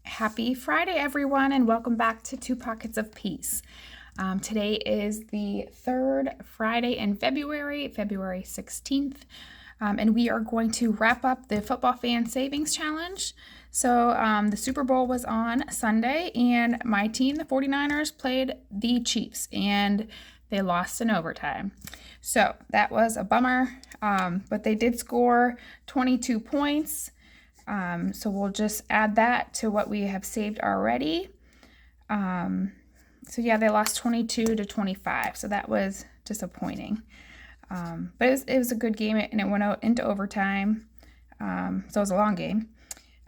Happy Friday, everyone, and welcome back to Two Pockets of Peace. Today is the third Friday in February 16th, and we are going to wrap up the Football Fan Savings Challenge. So the Super Bowl was on Sunday, and my team, the 49ers, played the Chiefs, and they lost in overtime. So that was a bummer, but they did score 22 points. So we'll just add that to what we have saved already. So yeah, they lost 22-25. So that was disappointing. But it was a good game, and it went out into overtime. So it was a long game.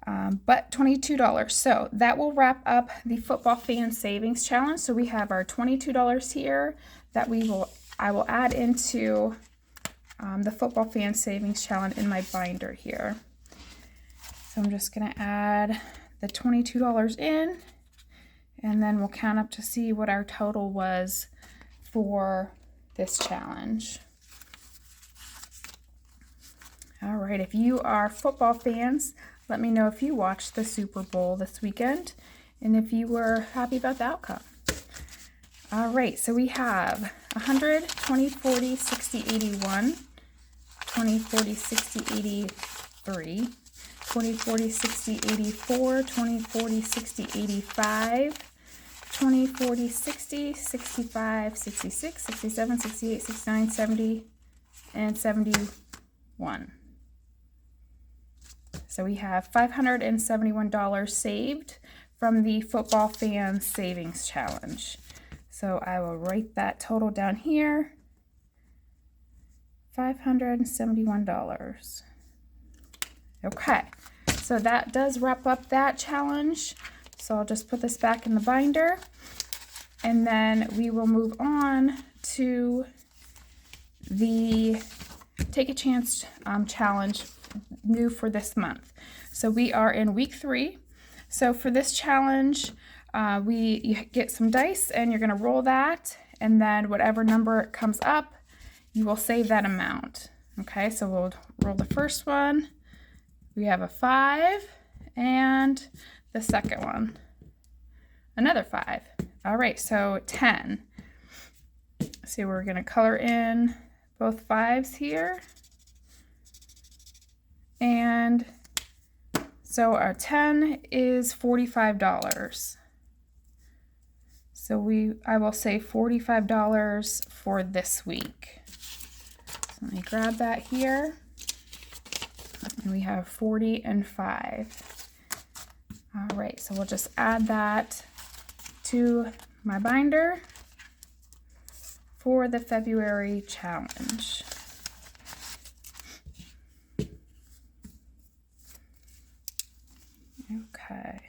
But $22. So that will wrap up the Football Fan Savings Challenge. So we have our $22 here that I will add into the Football Fan Savings Challenge in my binder here. So I'm just going to add the $22 in, and then we'll count up to see what our total was for this challenge. All right, if you are football fans, let me know if you watched the Super Bowl this weekend and if you were happy about the outcome. All right, so we have 100, 20, 40, 60, 81, 20, 40, 60, 83, 20, 40, 60, 84, 20, 40, 60, 85, 20, 40, 60, 65, 66, 67, 68, 69, 70, and 71. So we have $571 saved from the Football Fan Savings Challenge. So I will write that total down here, $571. Okay, so that does wrap up that challenge. So I'll just put this back in the binder, and then we will move on to the Take a Chance challenge new for this month. So we are in week 3. So for this challenge, you get some dice and you're going to roll that, and then whatever number comes up, you will save that amount. Okay, so we'll roll the first one. We have a 5, and the second one, another 5. All right, so 10. So we're going to color in both 5s here. And so our 10 is $45. So I will say $45 for this week. So let me grab that here. And we have 40 and 5. All right, so we'll just add that to my binder for the February challenge. Okay.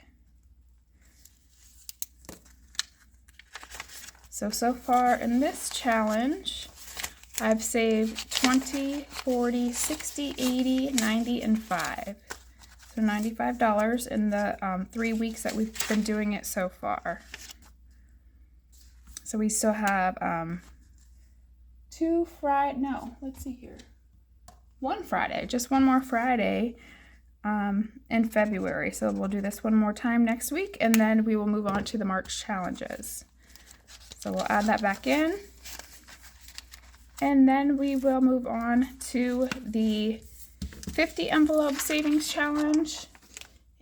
So far in this challenge, I've saved 20, 40, 60, 80, 90, and 5. So $95 in the 3 weeks that we've been doing it so far. So we still have one Friday, just one more Friday in February. So we'll do this one more time next week, and then we will move on to the March challenges. So we'll add that back in. And then we will move on to the 50 envelope savings challenge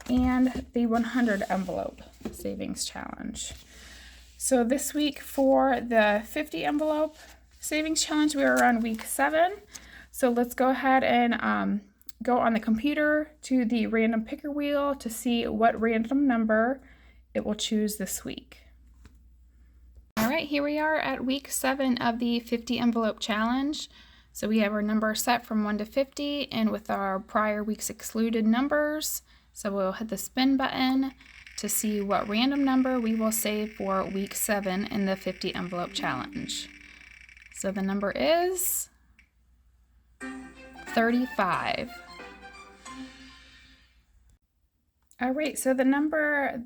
and the 100 envelope savings challenge. So this week for the 50 envelope savings challenge, we are on week 7. So let's go ahead and go on the computer to the random picker wheel to see what random number it will choose this week. All right, here we are at week 7 of the 50 envelope challenge. So we have our number set from 1 to 50, and with our prior weeks excluded numbers. So we'll hit the spin button to see what random number we will save for week 7 in the 50 envelope challenge. So the number is 35. All right, so the number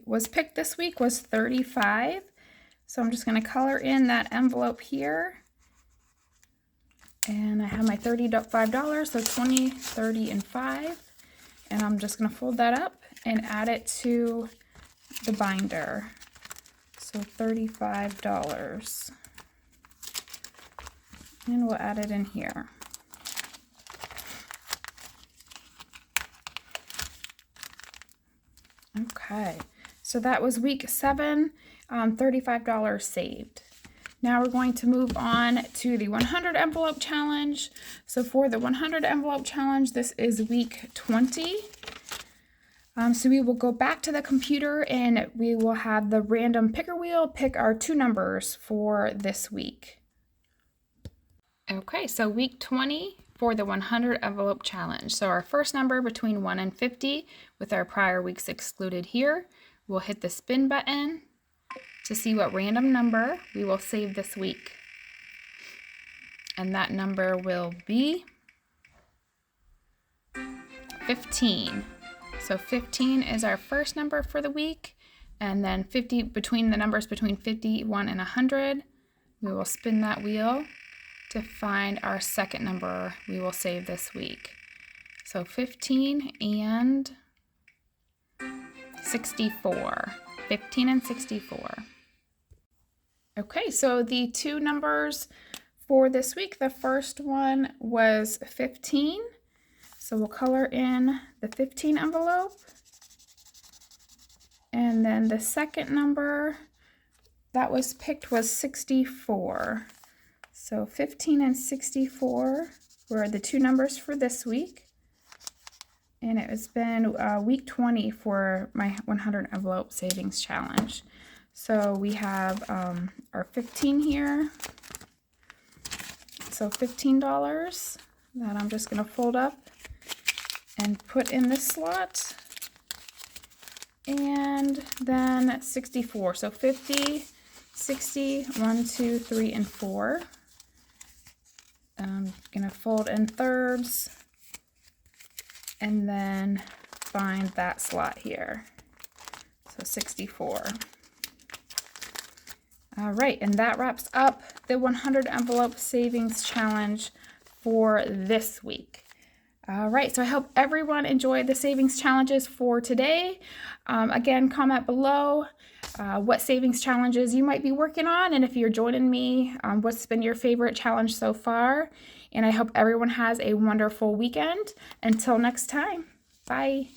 was picked this week was 35. So I'm just going to color in that envelope here, And I have my $35, so 20, 30, and 5. And I'm just gonna fold that up and add it to the binder. So $35. And we'll add it in here. Okay, so that was week 7, $35 saved. Now we're going to move on to the 100 envelope challenge. So for the 100 envelope challenge, this is week 20. So we will go back to the computer and we will have the random picker wheel pick our 2 numbers for this week. Okay, so week 20 for the 100 envelope challenge. So our first number between 1 and 50 with our prior weeks excluded here. We'll hit the spin button to see what random number we will save this week. And that number will be 15. So 15 is our first number for the week, and then 50 between the numbers between 51 and 100. We will spin that wheel to find our second number we will save this week. So 15 and 64. 15 and 64. Okay, so the 2 numbers for this week, the first one was 15. So we'll color in the 15 envelope. And then the second number that was picked was 64. So 15 and 64 were the 2 numbers for this week. And it has been week 20 for my 100 envelope savings challenge. So we have our 15 here. So $15 that I'm just going to fold up and put in this slot. And then 64. So 50, 60, 1, 2, 3, and 4. I'm going to fold in thirds and then find that slot here. So 64. All right, and that wraps up the 100 envelope savings challenge for this week. All right, so I hope everyone enjoyed the savings challenges for today. Again, comment below what savings challenges you might be working on, and if you're joining me, what's been your favorite challenge so far. And I hope everyone has a wonderful weekend. Until next time, bye.